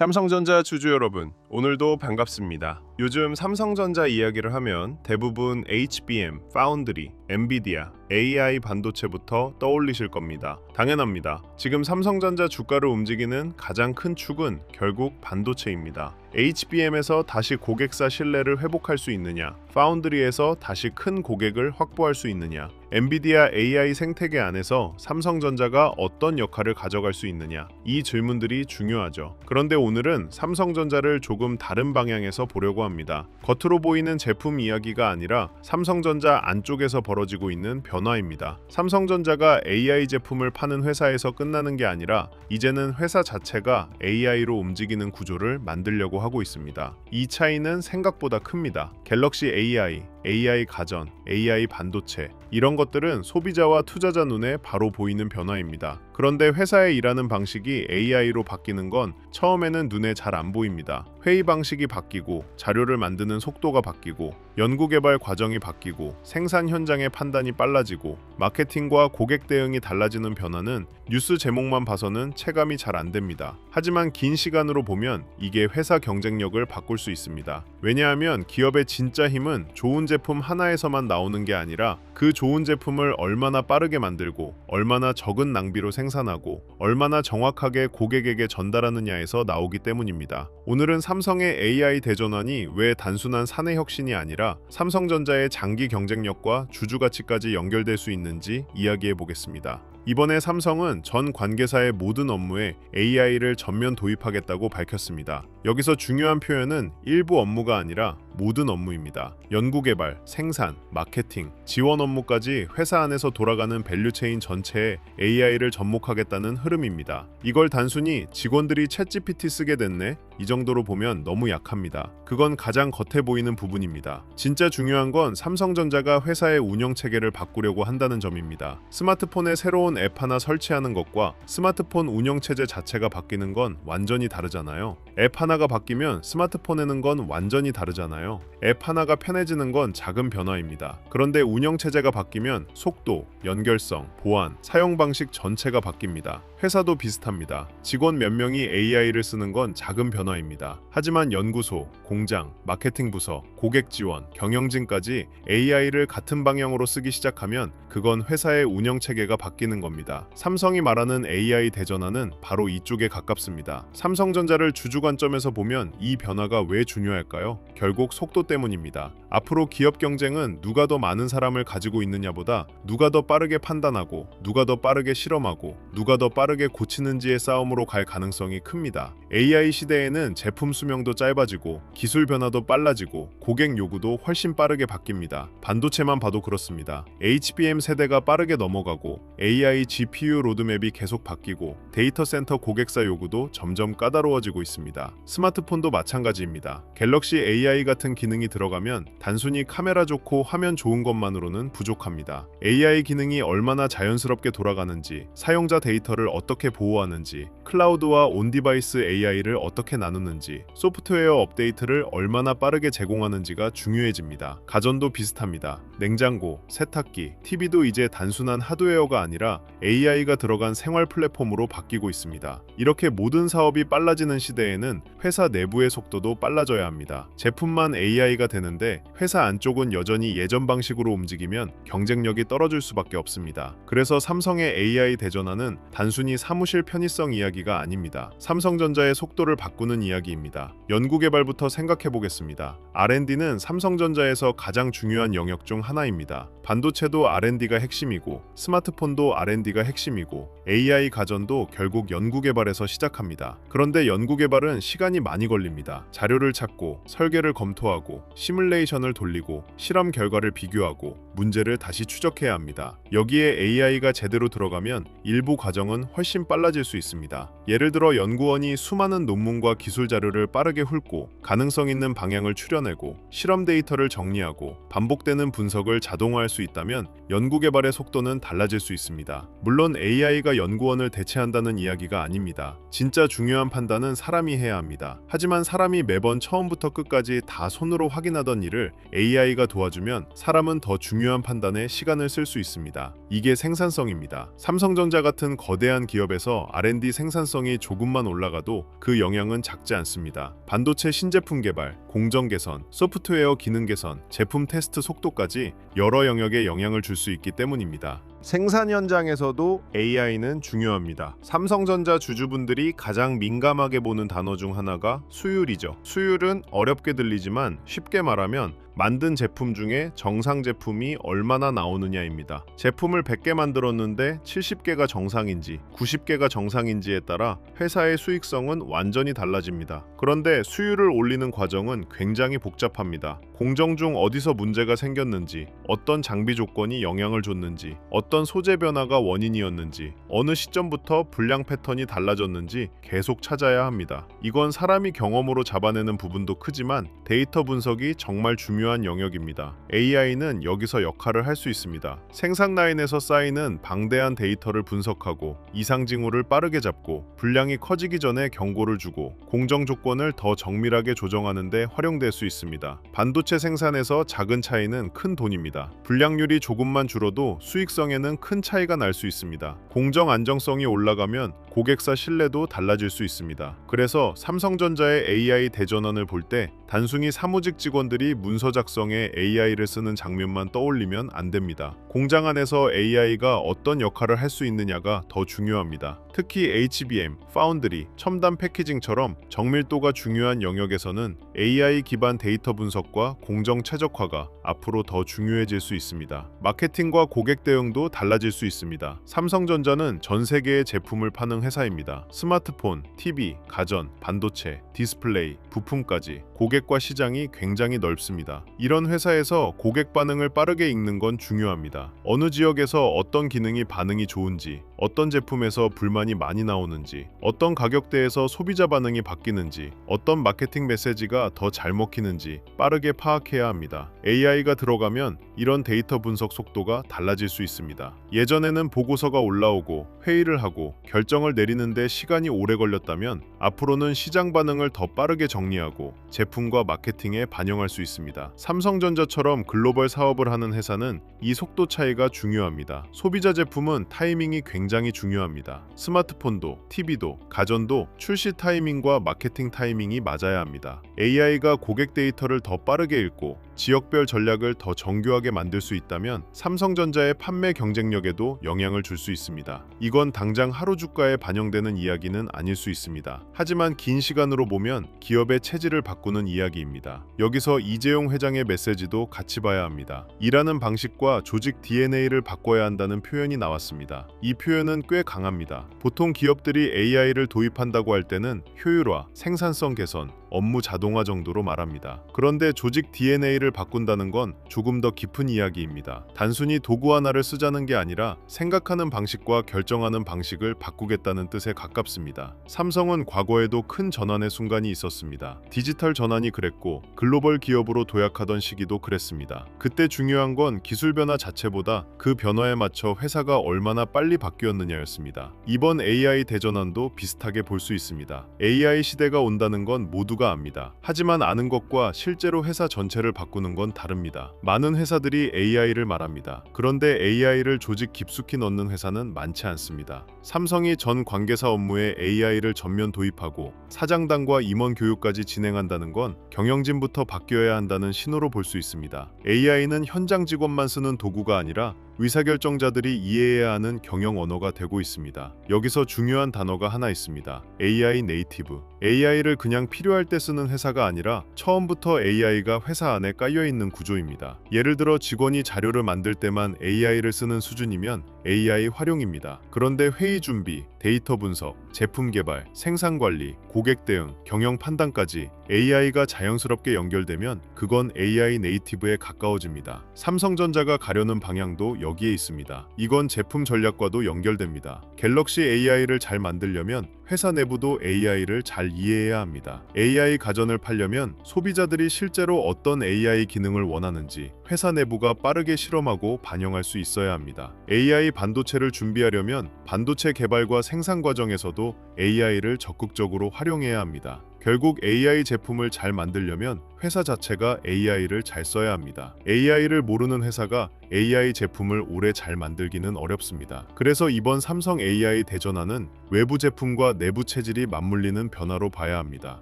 삼성전자 주주 여러분, 오늘도 반갑습니다. 요즘 삼성전자 이야기를 하면 대부분 HBM, 파운드리, 엔비디아, AI 반도체부터 떠올리실 겁니다. 당연합니다. 지금 삼성전자 주가를 움직이는 가장 큰 축은 결국 반도체입니다. HBM에서 다시 고객사 신뢰를 회복할 수 있느냐, 파운드리에서 다시 큰 고객을 확보할 수 있느냐, 엔비디아 AI 생태계 안에서 삼성전자가 어떤 역할을 가져갈 수 있느냐, 이 질문들이 중요하죠. 그런데 오늘은 삼성전자를 조금 다른 방향에서 보려고 합니다. 겉으로 보이는 제품 이야기가 아니라 삼성전자 안쪽에서 벌어지고 있는 변화입니다. 삼성전자가 AI 제품을 파는 회사에서 끝나는 게 아니라 이제는 회사 자체가 AI로 움직이는 구조를 만들려고 하고 있습니다. 이 차이는 생각보다 큽니다. 갤럭시 AI, AI 가전, AI 반도체 이런 것들은 소비자와 투자자 눈에 바로 보이는 변화입니다. 그런데 회사에 일하는 방식이 AI로 바뀌는 건 처음에는 눈에 잘 안 보입니다. 회의 방식이 바뀌고 자료를 만드는 속도가 바뀌고 연구개발 과정이 바뀌고 생산 현장의 판단이 빨라지고 마케팅과 고객 대응이 달라지는 변화는 뉴스 제목만 봐서는 체감이 잘 안 됩니다. 하지만 긴 시간으로 보면 이게 회사 경쟁력을 바꿀 수 있습니다. 왜냐하면 기업의 진짜 힘은 좋은 제품 하나에서만 나오는 게 아니라 그 좋은 제품을 얼마나 빠르게 만들고 얼마나 적은 낭비로 생산하고 얼마나 정확하게 고객에게 전달하느냐에서 나오기 때문입니다. 오늘은 삼성의 AI 대전환이 왜 단순한 사내 혁신이 아니라 삼성전자의 장기 경쟁력과 주주 가치까지 연결될 수 있는지 이야기해 보겠습니다. 이번에 삼성은 전 관계사의 모든 업무에 AI를 전면 도입하겠다고 밝혔습니다. 여기서 중요한 표현은 일부 업무가 아니라 모든 업무입니다. 연구개발, 생산, 마케팅, 지원 업무까지 회사 안에서 돌아가는 밸류체인 전체에 AI를 접목하겠다는 흐름입니다. 이걸 단순히 직원들이 챗GPT 쓰게 됐네? 이 정도로 보면 너무 약합니다. 그건 가장 겉에 보이는 부분입니다. 진짜 중요한 건 삼성전자가 회사의 운영체계를 바꾸려고 한다는 점입니다. 스마트폰에 새로운 앱 하나 설치하는 것과 스마트폰 운영체제 자체가 바뀌는 건 완전히 다르잖아요. 앱 하나가 바뀌면 스마트폰에는 건 완전히 다르잖아요. 앱 하나가 편해지는 건 작은 변화입니다. 그런데 운영체제가 바뀌면 속도, 연결성, 보안, 사용 방식 전체가 바뀝니다. 회사도 비슷합니다. 직원 몇 명이 AI를 쓰는 건 작은 변화입니다. 하지만 연구소, 공장, 마케팅 부서, 고객 지원, 경영진까지 AI를 같은 방향으로 쓰기 시작하면 그건 회사의 운영체계가 바뀌는 겁니다. 삼성이 말하는 AI 대전환은 바로 이쪽에 가깝습니다. 삼성전자를 주주 관점에서 보면 이 변화가 왜 중요할까요? 결국 속도 때문입니다. 앞으로 기업 경쟁은 누가 더 많은 사람을 가지고 있느냐보다 누가 더 빠르게 판단하고 누가 더 빠르게 실험하고 누가 더 빠르게 고치는지의 싸움으로 갈 가능성이 큽니다. AI 시대에는 제품 수명도 짧아지고 기술 변화도 빨라지고 고객 요구도 훨씬 빠르게 바뀝니다. 반도체만 봐도 그렇습니다. HBM 세대가 빠르게 넘어가고 AI GPU 로드맵이 계속 바뀌고 데이터 센터 고객사 요구도 점점 까다로워지고 있습니다. 스마트폰도 마찬가지입니다. 갤럭시 AI 같은 기능이 들어가면 단순히 카메라 좋고 화면 좋은 것만으로는 부족합니다. AI 기능이 얼마나 자연스럽게 돌아가는지, 사용자 데이터를 어떻게 보호하는지, 클라우드와 온디바이스 AI를 어떻게 나누는지, 소프트웨어 업데이트를 얼마나 빠르게 제공하는지가 중요해집니다. 가전도 비슷합니다. 냉장고, 세탁기, TV도 이제 단순한 하드웨어가 아니라 AI가 들어간 생활 플랫폼으로 바뀌고 있습니다. 이렇게 모든 사업이 빨라지는 시대에는 회사 내부의 속도도 빨라져야 합니다. 제품만 AI가 되는데 회사 안쪽은 여전히 예전 방식으로 움직이면 경쟁력이 떨어질 수밖에 없습니다. 그래서 삼성의 AI 대전환은 단순히 사무실 편의성 이야기가 아닙니다. 삼성전자의 속도를 바꾸는 이야기입니다. 연구개발부터 생각해 보겠습니다. R&D는 삼성전자에서 가장 중요한 영역 중 하나입니다. 반도체도 R&D가 핵심이고 스마트폰도 R&D가 핵심이고 AI 가전도 결국 연구개발에서 시작합니다. 그런데 연구개발은 시간이 많이 걸립니다. 자료를 찾고 설계를 검토하고 시뮬레이션을 돌리고 실험 결과를 비교하고 문제를 다시 추적해야 합니다. 여기에 AI가 제대로 들어가면 일부 과정은 훨씬 빨라질 수 있습니다. 예를 들어 연구원이 수많은 논문과 기술 자료를 빠르게 훑고 가능성 있는 방향을 추려내고 실험 데이터를 정리하고 반복되는 분석을 자동화할 수 있다면 연구개발의 속도는 달라질 수 있습니다. 물론 AI가 연구원을 대체한다는 이야기가 아닙니다. 진짜 중요한 판단은 사람이 해야 합니다. 하지만 사람이 매번 처음부터 끝까지 다 손으로 확인하던 일을 판단을 AI가 도와주면 사람은 더 중요한 판단에 시간을 쓸 수 있습니다. 이게 생산성입니다. 삼성전자 같은 거대한 기업에서 R&D 생산성이 조금만 올라가도 그 영향은 작지 않습니다. 반도체 신제품 개발, 공정 개선, 소프트웨어 기능 개선, 제품 테스트 속도까지 여러 영역에 영향을 줄 수 있기 때문입니다. 생산 현장에서도 AI는 중요합니다. 삼성전자 주주분들이 가장 민감하게 보는 단어 중 하나가 수율이죠. 수율은 어렵게 들리지만 쉽게 말하면 만든 제품 중에 정상 제품이 얼마나 나오느냐입니다. 제품을 100개 만들었는데 70개가 정상인지 90개가 정상인지에 따라 회사의 수익성은 완전히 달라집니다. 그런데 수율을 올리는 과정은 굉장히 복잡합니다. 공정 중 어디서 문제가 생겼는지, 어떤 장비 조건이 영향을 줬는지, 어떤 소재 변화가 원인이었는지, 어느 시점부터 불량 패턴이 달라졌는지 계속 찾아야 합니다. 이건 사람이 경험으로 잡아내는 부분도 크지만 데이터 분석이 정말 중요한 영역입니다. AI는 여기서 역할을 할 수 있습니다. 생산 라인에서 쌓이는 방대한 데이터를 분석하고 이상 징후를 빠르게 잡고 불량이 커지기 전에 경고를 주고 공정 조건을 더 정밀하게 조정하는 데 활용될 수 있습니다. 반도체 생산에서 작은 차이는 큰 돈입니다. 불량률이 조금만 줄어도 수익성에는 큰 차이가 날 수 있습니다. 공정 안정성이 올라가면 고객사 신뢰도 달라질 수 있습니다. 그래서 삼성전자의 AI 대전환을 볼 때 단순히 사무직 직원들이 문서 작성에 AI를 쓰는 장면만 떠올리면 안 됩니다. 공장 안에서 AI가 어떤 역할을 할 수 있느냐가 더 중요합니다. 특히 HBM, 파운드리, 첨단 패키징처럼 정밀도가 중요한 영역에서는 AI 기반 데이터 분석과 공정 최적화가 앞으로 더 중요해질 수 있습니다. 마케팅과 고객 대응도 달라질 수 있습니다. 삼성전자는 전 세계의 제품을 파는 회사입니다. 스마트폰, TV, 가전, 반도체, 디스플레이, 부품까지 고객과 시장이 굉장히 넓습니다. 이런 회사에서 고객 반응을 빠르게 읽는 건 중요합니다. 어느 지역에서 어떤 기능이 반응이 좋은지, 어떤 제품에서 불만이 많이 나오는지, 어떤 가격대에서 소비자 반응이 바뀌는지, 어떤 마케팅 메시지가 더 잘 먹히는지 빠르게 파악해야 합니다. AI가 들어가면 이런 데이터 분석 속도가 달라질 수 있습니다. 예전에는 보고서가 올라오고 회의를 하고 결정을 내리는데 시간이 오래 걸렸다면 앞으로는 시장 반응을 더 빠르게 정리하고 제품과 마케팅에 반영할 수 있습니다. 삼성전자처럼 글로벌 사업을 하는 회사는 이 속도 차이가 중요합니다. 소비자 제품은 타이밍이 굉장히 중요합니다. 스마트폰도, TV도, 가전도 출시 타이밍과 마케팅 타이밍이 맞아야 합니다. AI가 고객 데이터를 더 빠르게 읽고 지역별 전략을 더 정교하게 만들 수 있다면 삼성전자의 판매 경쟁력에도 영향을 줄 수 있습니다. 이건 당장 하루 주가에 반영되는 이야기는 아닐 수 있습니다. 하지만 긴 시간으로 보면 기업의 체질을 바꾸는 이야기입니다. 여기서 이재용 회장의 메시지도 같이 봐야 합니다. 일하는 방식과 조직 DNA를 바꿔야 한다는 표현이 나왔습니다. 이 표현은 꽤 강합니다. 보통 기업들이 AI를 도입한다고 할 때는 효율화, 생산성 개선, 업무 자동화 정도로 말합니다. 그런데 조직 DNA를 바꾼다는 건 조금 더 깊은 이야기입니다. 단순히 도구 하나를 쓰자는 게 아니라 생각하는 방식과 결정하는 방식을 바꾸겠다는 뜻에 가깝습니다. 삼성은 과거에도 큰 전환의 순간이 있었습니다. 디지털 전환이 그랬고 글로벌 기업으로 도약하던 시기도 그랬습니다. 그때 중요한 건 기술 변화 자체보다 그 변화에 맞춰 회사가 얼마나 빨리 바뀌었느냐였습니다. 이번 AI 대전환도 비슷하게 볼 수 있습니다. AI 시대가 온다는 건 모두가 압니다. 하지만 아는 것과 실제로 회사 전체를 바꾸는 건 다릅니다. 많은 회사들이 AI를 말합니다. 그런데 AI를 조직 깊숙이 넣는 회사는 많지 않습니다. 삼성이 전 관계사 업무에 AI를 전면 도입하고 사장단과 임원 교육까지 진행한다는 건 경영진부터 바뀌어야 한다는 신호로 볼 수 있습니다. AI는 현장 직원만 쓰는 도구가 아니라 의사결정자들이 이해해야 하는 경영 언어가 되고 있습니다. 여기서 중요한 단어가 하나 있습니다. AI 네이티브. AI를 그냥 필요할 때 쓰는 회사가 아니라 처음부터 AI가 회사 안에 깔려있는 구조입니다. 예를 들어 직원이 자료를 만들 때만 AI를 쓰는 수준이면 AI 활용입니다. 그런데 회의 준비, 데이터 분석, 제품 개발, 생산 관리, 고객 대응, 경영 판단까지 AI가 자연스럽게 연결되면 그건 AI 네이티브에 가까워집니다. 삼성전자가 가려는 방향도 여기에 있습니다. 이건 제품 전략과도 연결됩니다. 갤럭시 AI를 잘 만들려면 회사 내부도 AI를 잘 이해해야 합니다. AI 가전을 팔려면 소비자들이 실제로 어떤 AI 기능을 원하는지 회사 내부가 빠르게 실험하고 반영할 수 있어야 합니다. AI 반도체를 준비하려면 반도체 개발과 생산 과정에서도 AI를 적극적으로 활용해야 합니다. 결국 AI 제품을 잘 만들려면 회사 자체가 AI를 잘 써야 합니다. AI를 모르는 회사가 AI 제품을 오래 잘 만들기는 어렵습니다. 그래서 이번 삼성 AI 대전환은 외부 제품과 내부 체질이 맞물리는 변화로 봐야 합니다.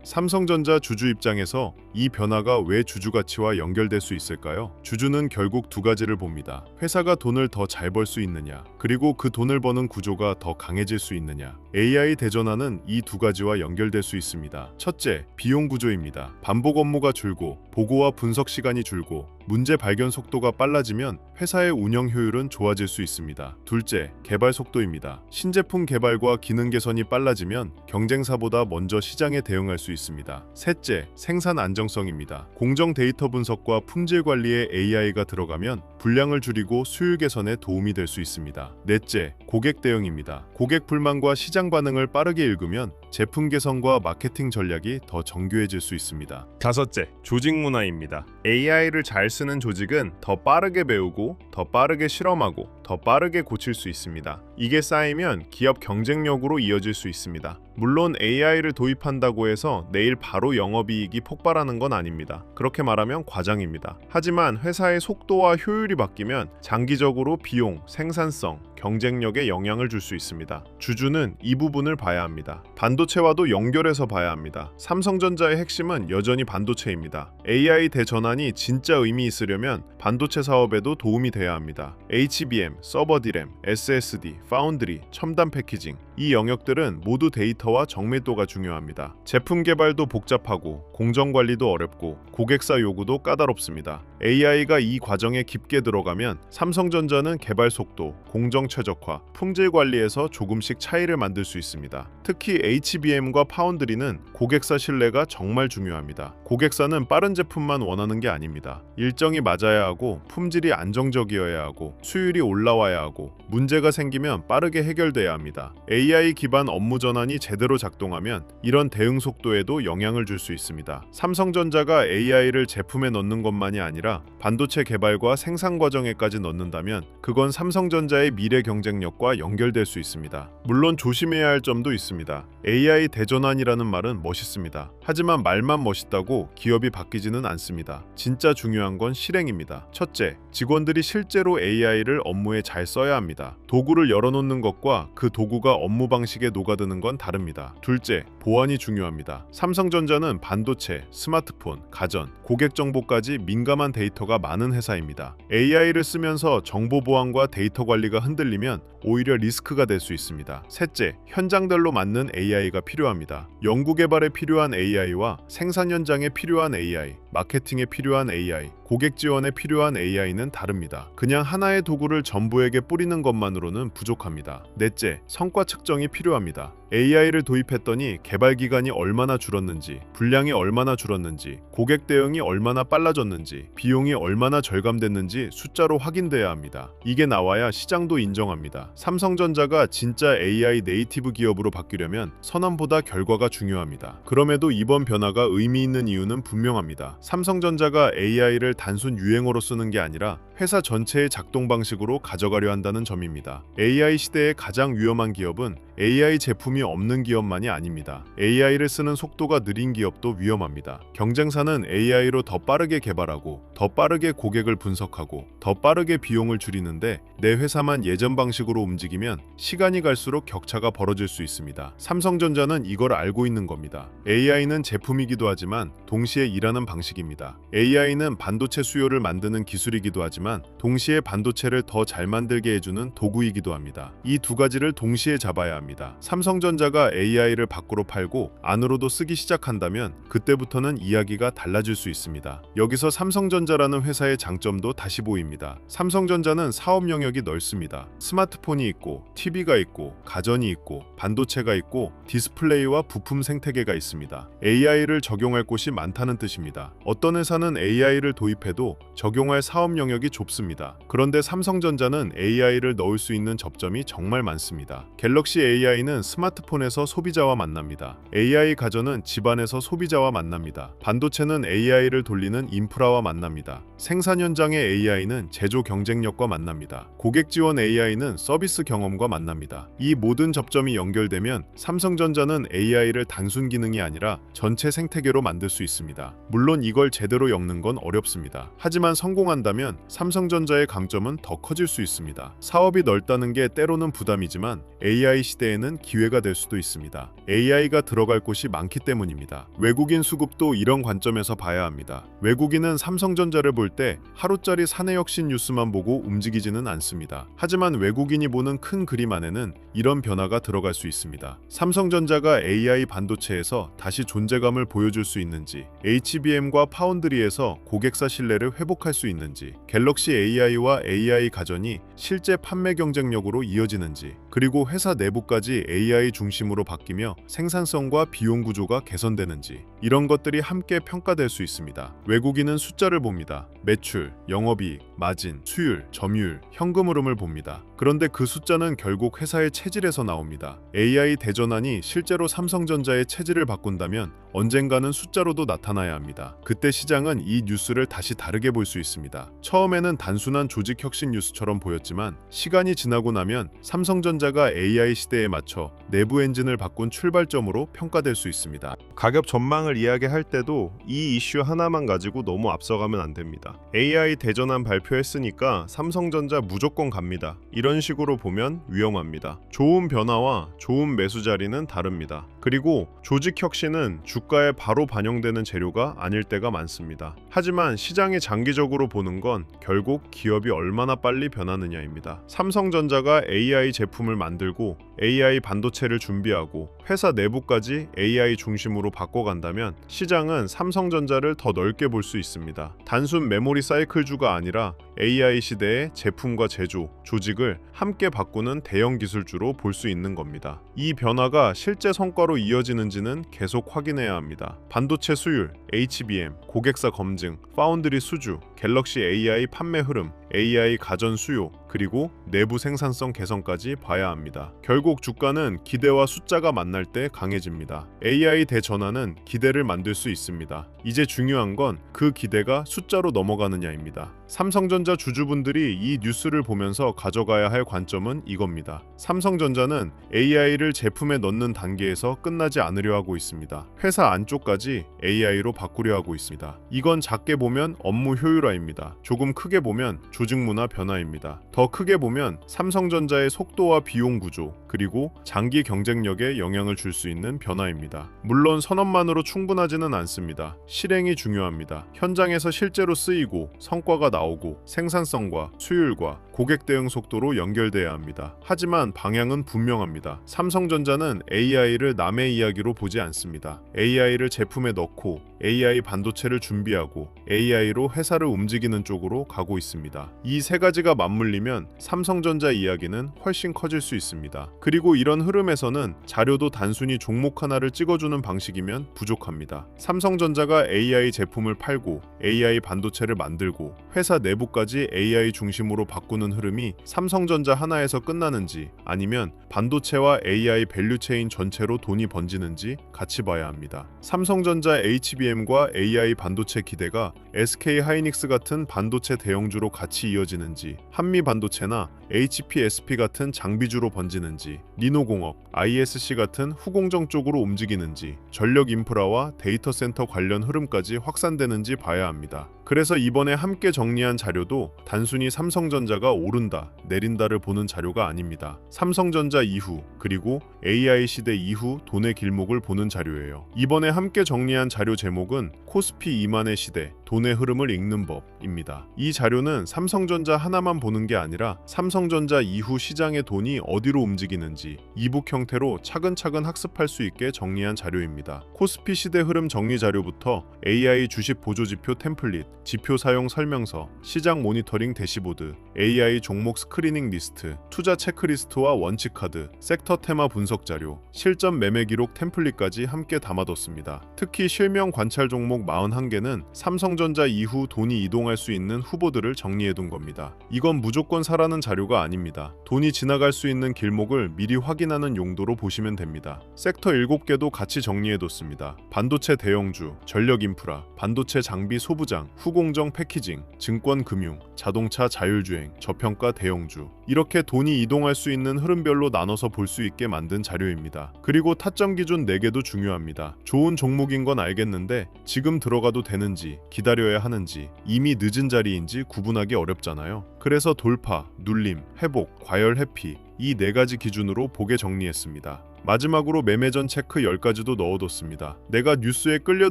삼성전자 주주 입장에서 이 변화가 왜 주주 가치와 연결될 수 있을까요? 주주는 결국 두 가지를 봅니다. 회사가 돈을 더 잘 벌 수 있느냐, 그리고 그 돈을 버는 구조가 더 강해질 수 있느냐. AI 대전환은 이 두 가지와 연결될 수 있습니다. 첫째, 비용 구조입니다. 반복 업무가 줄고 보고와 분석 시간이 줄고 문제 발견 속도가 빨라지면 회사의 운영 효율은 좋아질 수 있습니다. 둘째, 개발 속도입니다. 신제품 개발과 기능 개선이 빨라지면 경쟁사보다 먼저 시장에 대응할 수 있습니다. 셋째, 생산 안정성입니다. 공정 데이터 분석과 품질 관리에 AI가 들어가면 분량을 줄이고 수율 개선에 도움이 될 수 있습니다. 넷째, 고객 대응입니다. 고객 불만과 시장 반응을 빠르게 읽으면 제품 개선과 마케팅 전략이 더 정교해질 수 있습니다. 다섯째, 조직 문화입니다. AI를 잘 쓰는 조직은 더 빠르게 배우고 더 빠르게 실험하고 더 빠르게 고칠 수 있습니다. 이게 쌓이면 기업 경쟁력으로 이어질 수 있습니다. 물론 AI를 도입한다고 해서 내일 바로 영업이익이 폭발하는 건 아닙니다. 그렇게 말하면 과장입니다. 하지만 회사의 속도와 효율이 바뀌면 장기적으로 비용, 생산성, 경쟁력에 영향을 줄 수 있습니다. 주주는 이 부분을 봐야 합니다. 반도체와도 연결해서 봐야 합니다. 삼성전자의 핵심은 여전히 반도체입니다. AI 대전환이 진짜 의미 있으려면 반도체 사업에도 도움이 돼야 합니다. HBM, 서버 디램, SSD, 파운드리, 첨단 패키징, 이 영역들은 모두 데이터와 정밀도가 중요합니다. 제품 개발도 복잡하고 공정 관리도 어렵고 고객사 요구도 까다롭습니다. AI가 이 과정에 깊게 들어가면 삼성전자는 개발 속도, 공정 최적화, 품질 관리에서 조금씩 차이를 만들 수 있습니다. 특히 HBM과 파운드리는 고객사 신뢰가 정말 중요합니다. 고객사는 빠른 제품만 원하는 게 아닙니다. 일정이 맞아야 하고 품질이 안정적이어야 하고 수율이 올라와야 하고 문제가 생기면 빠르게 해결돼야 합니다. AI 기반 업무 전환이 제대로 작동하면 이런 대응 속도에도 영향을 줄 수 있습니다. 삼성전자가 AI를 제품에 넣는 것만이 아니라 반도체 개발과 생산 과정에까지 넣는다면 그건 삼성전자의 미래 경쟁력과 연결될 수 있습니다. 물론 조심해야 할 점도 있습니다. AI 대전환이라는 말은 멋있습니다. 하지만 말만 멋있다고 기업이 바뀌지는 않습니다. 진짜 중요한 건 실행입니다. 첫째, 직원들이 실제로 AI를 업무에 잘 써야 합니다. 도구를 열어놓는 것과 그 도구가 업무 방식에 녹아드는 건 다릅니다. 둘째, 보안이 중요합니다. 삼성전자는 반도체, 스마트폰, 가전, 고객 정보까지 민감한 데이터가 많은 회사입니다. AI를 쓰면서 정보 보안과 데이터 관리가 흔들리면 오히려 리스크가 될 수 있습니다. 셋째, 현장별로 맞는 AI가 필요합니다. 연구 개발에 필요한 AI와 생산 현장에 필요한 AI, 마케팅에 필요한 AI, 고객 지원에 필요한 AI는 다릅니다. 그냥 하나의 도구를 전부에게 뿌리는 것만으로는 부족합니다. 넷째, 성과 측정이 필요합니다. AI를 도입했더니 개발 기간이 얼마나 줄었는지, 분량이 얼마나 줄었는지, 고객 대응이 얼마나 빨라졌는지, 비용이 얼마나 절감됐는지 숫자로 확인돼야 합니다. 이게 나와야 시장도 인정합니다. 삼성전자가 진짜 AI 네이티브 기업으로 바뀌려면 선언보다 결과가 중요합니다. 그럼에도 이번 변화가 의미 있는 이유는 분명합니다. 삼성전자가 AI를 단순 유행어로 쓰는 게 아니라 회사 전체의 작동 방식으로 가져가려 한다는 점입니다. AI 시대의 가장 위험한 기업은 AI 제품이 없는 기업만이 아닙니다. AI를 쓰는 속도가 느린 기업도 위험합니다. 경쟁사는 AI로 더 빠르게 개발하고 더 빠르게 고객을 분석하고 더 빠르게 비용을 줄이는데 내 회사만 예전 방식으로 움직이면 시간이 갈수록 격차가 벌어질 수 있습니다. 삼성전자는 이걸 알고 있는 겁니다. AI는 제품이기도 하지만 동시에 일하는 방식입니다. AI는 반도체 수요를 만드는 기술이기도 하지만 동시에 반도체를 더 잘 만들게 해주는 도구이기도 합니다. 이 두 가지를 동시에 잡아야 합니다. 삼성전자가 AI를 밖으로 팔고 안으로도 쓰기 시작한다면 그때부터는 이야기가 달라질 수 있습니다. 여기서 삼성전자라는 회사의 장점도 다시 보입니다. 삼성전자는 사업 영역이 넓습니다. 스마트폰이 있고 TV가 있고 가전이 있고 반도체가 있고 디스플레이와 부품 생태계가 있습니다. AI를 적용할 곳이 많다는 뜻입니다. 어떤 회사는 AI를 도입해도 적용할 사업 영역이 좁습니다. 그런데 삼성전자는 AI를 넣을 수 있는 접점이 정말 많습니다. 갤럭시 AI는 스마트폰에서 소비자와 만납니다. AI 가전은 집안에서 소비자와 만납니다. 반도체는 AI를 돌리는 인프라와 만납니다. 생산 현장의 AI는 제조 경쟁력과 만납니다. 고객 지원 AI는 서비스 경험과 만납니다. 이 모든 접점이 연결되면 삼성전자는 AI를 단순 기능이 아니라 전체 생태계로 만들 수 있습니다. 물론 이걸 제대로 엮는 건 어렵습니다. 하지만 성공한다면 삼성전자의 강점은 더 커질 수 있습니다. 사업이 넓다는 게 때로는 부담이지만 AI 시대에는 기회가 될 수도 있습니다. AI가 들어갈 곳이 많기 때문입니다. 외국인 수급도 이런 관점에서 봐야 합니다. 외국인은 삼성전자를 볼 때 하루짜리 사내 혁신 뉴스만 보고 움직이지는 않습니다. 하지만 외국인이 보는 큰 그림 안에는 이런 변화가 들어갈 수 있습니다. 삼성전자가 AI 반도체에서 다시 존재감을 보여줄 수 있는지, HBM과 파운드리에서 고객사 신뢰를 회복할 수 있는지, 갤럭시 AI와 AI 가전이 실제 판매 경쟁력으로 이어지는지, 그리고 회사 내부까지 AI 중심으로 바뀌며 생산성과 비용 구조가 개선되는지, 이런 것들이 함께 평가될 수 있습니다. 외국인은 숫자를 봅니다. 매출, 영업이익, 마진, 수율, 점유율, 현금 흐름을 봅니다. 그런데 그 숫자는 결국 회사의 체질에서 나옵니다. AI 대전환이 실제로 삼성전자의 체질을 바꾼다면 언젠가는 숫자로도 나타나야 합니다. 그때 시장은 이 뉴스를 다시 다르게 볼 수 있습니다. 처음에는 단순한 조직 혁신 뉴스처럼 보였지만 시간이 지나고 나면 삼성전자가 AI 시대에 맞춰 내부 엔진을 바꾼 출발점으로 평가될 수 있습니다. 가격 전망을 이야기할 때도 이 이슈 하나만 가지고 너무 앞서가면 안 됩니다. AI 대전환 발표했으니까 삼성전자 무조건 갑니다. 이런 식으로 보면 위험합니다. 좋은 변화와 좋은 매수 자리는 다릅니다. 그리고 조직 혁신은 주가에 바로 반영되는 재료가 아닐 때가 많습니다. 하지만 시장이 장기적으로 보는 건 결국 기업이 얼마나 빨리 변하느냐입니다. 삼성전자가 AI 제품을 만들고 AI 반도체를 준비하고 회사 내부까지 AI 중심으로 바꿔간다면 시장은 삼성전자를 더 넓게 볼 수 있습니다. 단순 메모리 사이클주가 아니라 AI 시대의 제품과 제조, 조직을 함께 바꾸는 대형 기술주로 볼 수 있는 겁니다. 이 변화가 실제 성과로 이어지는지는 계속 확인해야 합니다. 반도체 수율, HBM, 고객사 검증, 파운드리 수주, 갤럭시 AI 판매 흐름, AI 가전 수요, 그리고 내부 생산성 개선까지 봐야 합니다. 결국 주가는 기대와 숫자가 만날 때 강해집니다. AI 대전환은 기대를 만들 수 있습니다. 이제 중요한 건 그 기대가 숫자로 넘어가느냐입니다. 삼성전자 주주분들이 이 뉴스를 보면서 가져가야 할 관점은 이겁니다. 삼성전자는 AI를 제품에 넣는 단계에서 끝나지 않으려 하고 있습니다. 회사 안쪽까지 AI로 바꾸려 하고 있습니다. 이건 작게 보면 업무 효율화입니다. 조금 크게 보면 조직 문화 변화입니다. 더 크게 보면 삼성전자의 속도와 비용 구조, 그리고 장기 경쟁력에 영향을 줄 수 있는 변화입니다. 물론 선언만으로 충분하지는 않습니다. 실행이 중요합니다. 현장에서 실제로 쓰이고 성과가 나오고 생산성과 수율과 고객 대응 속도로 연결돼야 합니다. 하지만 방향은 분명합니다. 삼성전자는 AI를 남의 이야기로 보지 않습니다. AI를 제품에 넣고 AI 반도체를 준비하고 AI로 회사를 움직이는 쪽으로 가고 있습니다. 이 세 가지가 맞물리면 삼성전자 이야기는 훨씬 커질 수 있습니다. 그리고 이런 흐름에서는 자료도 단순히 종목 하나를 찍어주는 방식이면 부족합니다. 삼성전자가 AI 제품을 팔고 AI 반도체를 만들고 회사 내부까지 AI 중심으로 바꾸는 흐름이 삼성전자 하나에서 끝나는지 아니면 반도체와 AI 밸류체인 전체로 돈이 번지는지 같이 봐야 합니다. 삼성전자 HBM과 AI 반도체 기대가 SK 하이닉스 같은 반도체 대형주로 같이 이어지는지, 한미 반도체나 HPSP 같은 장비주로 번지는지, 리노공업, ISC 같은 후공정 쪽으로 움직이는지, 전력 인프라와 데이터 센터 관련 흐름까지 확산되는지 봐야 합니다. 그래서 이번에 함께 정리한 자료도 단순히 삼성전자가 오른다, 내린다를 보는 자료가 아닙니다. 삼성전자 이후, 그리고 AI 시대 이후 돈의 길목을 보는 자료예요. 이번에 함께 정리한 자료 제목은 코스피 2만의 시대, 돈의 흐름을 읽는 법입니다. 이 자료는 삼성전자 하나만 보는 게 아니라 삼성전자 이후 시장의 돈이 어디로 움직이는지 이북 형태로 차근차근 학습할 수 있게 정리한 자료입니다. 코스피 시대 흐름 정리 자료부터 AI 주식 보조지표 템플릿, 지표 사용 설명서, 시장 모니터링 대시보드, AI 종목 스크리닝 리스트, 투자 체크리스트와 원칙 카드, 섹터 테마 분석 자료, 실전 매매 기록 템플릿까지 함께 담아뒀습니다. 특히 실명 관찰 종목 41개는 삼성전자 삼성전자 이후 돈이 이동할 수 있는 후보들을 정리해둔 겁니다. 이건 무조건 사라는 자료가 아닙니다. 돈이 지나갈 수 있는 길목을 미리 확인하는 용도로 보시면 됩니다. 섹터 7개도 같이 정리해뒀습니다. 반도체 대형주, 전력인프라, 반도체 장비 소부장, 후공정 패키징, 증권금융, 자동차 자율주행, 저평가 대형주, 이렇게 돈이 이동할 수 있는 흐름별로 나눠서 볼 수 있게 만든 자료입니다. 그리고 타점 기준 4개도 중요합니다. 좋은 종목인 건 알겠는데 지금 들어가도 되는지, 기다려야 하는지, 이미 늦은 자리인지 구분하기 어렵잖아요. 그래서 돌파, 눌림, 회복, 과열 회피, 이 4가지 기준으로 보게 정리했습니다. 마지막으로 매매 전 체크 10가지도 넣어뒀습니다. 내가 뉴스에 끌려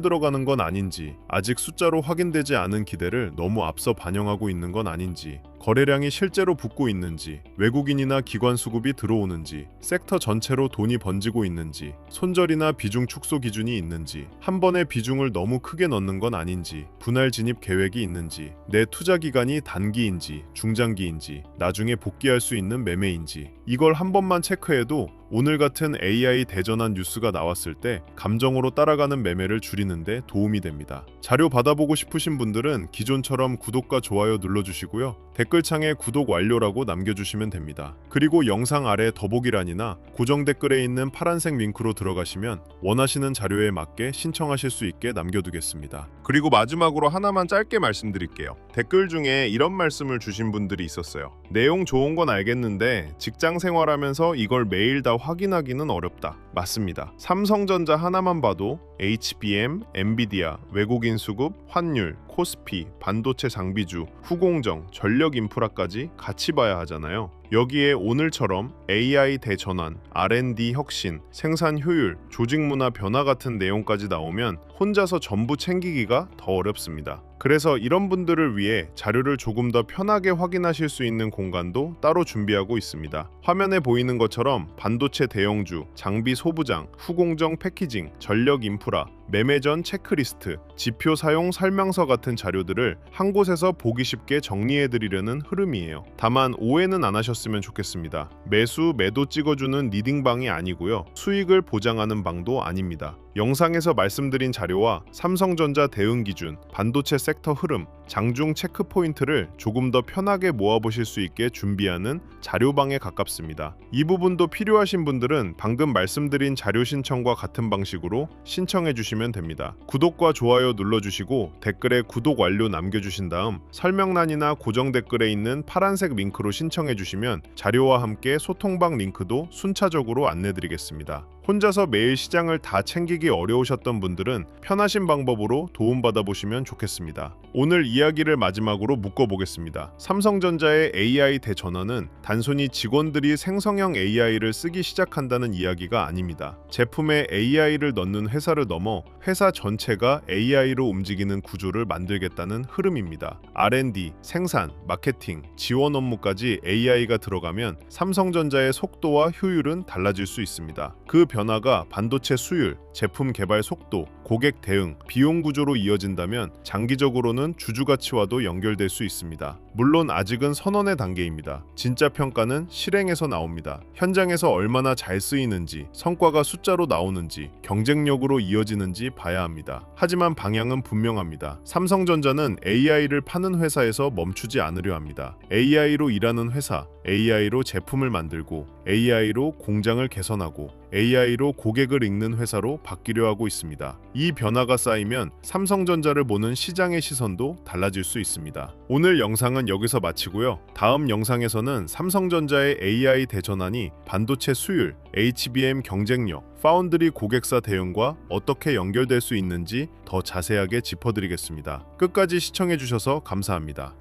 들어가는 건 아닌지, 아직 숫자로 확인되지 않은 기대를 너무 앞서 반영하고 있는 건 아닌지, 거래량이 실제로 붙고 있는지, 외국인이나 기관 수급이 들어오는지, 섹터 전체로 돈이 번지고 있는지, 손절이나 비중 축소 기준이 있는지, 한 번에 비중을 너무 크게 넣는 건 아닌지, 분할 진입 계획이 있는지, 내 투자 기간이 단기인지, 중장기인지, 나중에 복귀할 수 있는 매매인지, 이걸 한 번만 체크해도 오늘 같은 AI 대전환 뉴스가 나왔을 때 감정으로 따라가는 매매를 줄이는데 도움이 됩니다. 자료 받아보고 싶으신 분들은 기존처럼 구독과 좋아요 눌러주시고요. 댓글창에 구독 완료라고 남겨주시면 됩니다. 그리고 영상 아래 더보기란이나 고정 댓글에 있는 파란색 링크로 들어가시면 원하시는 자료에 맞게 신청하실 수 있게 남겨두겠습니다. 그리고 마지막으로 하나만 짧게 말씀드릴게요. 댓글 중에 이런 말씀을 주신 분들이 있었어요. 내용 좋은 건 알겠는데 직장 생활하면서 이걸 매일 다 확인하기는 어렵다. 맞습니다. 삼성전자 하나만 봐도 HBM, 엔비디아, 외국인 수급, 환율, 코스피, 반도체 장비주, 후공정, 전력 인프라까지 같이 봐야 하잖아요. 여기에 오늘처럼 AI 대전환, R&D 혁신, 생산 효율, 조직 문화 변화 같은 내용까지 나오면 혼자서 전부 챙기기가 더 어렵습니다. 그래서 이런 분들을 위해 자료를 조금 더 편하게 확인하실 수 있는 공간도 따로 준비하고 있습니다. 화면에 보이는 것처럼 반도체 대형주, 장비 소부장, 후공정 패키징, 전력 인프라, 매매 전 체크리스트, 지표 사용 설명서 같은 자료들을 한 곳에서 보기 쉽게 정리해드리려는 흐름이에요. 다만 오해는 안 하셨으면 좋겠습니다. 매수, 매도 찍어주는 리딩방이 아니고요. 수익을 보장하는 방도 아닙니다. 영상에서 말씀드린 자료와 삼성전자 대응 기준, 반도체 섹터 흐름, 장중 체크 포인트를 조금 더 편하게 모아보실 수 있게 준비하는 자료방에 가깝습니다. 이 부분도 필요하신 분들은 방금 말씀드린 자료 신청과 같은 방식으로 신청해 주시면 됩니다. 구독과 좋아요 눌러주시고 댓글에 구독 완료 남겨주신 다음 설명란이나 고정 댓글에 있는 파란색 링크로 신청해 주시면 자료와 함께 소통방 링크도 순차적으로 안내드리겠습니다. 혼자서 매일 시장을 다 챙기기 어려우셨던 분들은 편하신 방법으로 도움받아 보시면 좋겠습니다. 오늘 이야기를 마지막으로 묶어보겠습니다. 삼성전자의 AI 대전환은 단순히 직원들이 생성형 AI를 쓰기 시작한다는 이야기가 아닙니다. 제품에 AI를 넣는 회사를 넘어 회사 전체가 AI로 움직이는 구조를 만들겠다는 흐름입니다. R&D, 생산, 마케팅, 지원 업무까지 AI가 들어가면 삼성전자의 속도와 효율은 달라질 수 있습니다. 그 변화가 반도체 수율, 제품 개발 속도, 고객 대응, 비용 구조로 이어진다면 장기적으로는 주주 가치와도 연결될 수 있습니다. 물론 아직은 선언의 단계입니다. 진짜 평가는 실행에서 나옵니다. 현장에서 얼마나 잘 쓰이는지, 성과가 숫자로 나오는지, 경쟁력으로 이어지는지 봐야 합니다. 하지만 방향은 분명합니다. 삼성전자는 AI를 파는 회사에서 멈추지 않으려 합니다. AI로 일하는 회사, AI로 제품을 만들고, AI로 공장을 개선하고, AI로 고객을 읽는 회사로 바뀌려 하고 있습니다. 이 변화가 쌓이면 삼성전자를 보는 시장의 시선도 달라질 수 있습니다. 오늘 영상은 여기서 마치고요. 다음 영상에서는 삼성전자의 AI 대전환이 반도체 수율, HBM 경쟁력, 파운드리 고객사 대응과 어떻게 연결될 수 있는지 더 자세하게 짚어드리겠습니다. 끝까지 시청해주셔서 감사합니다.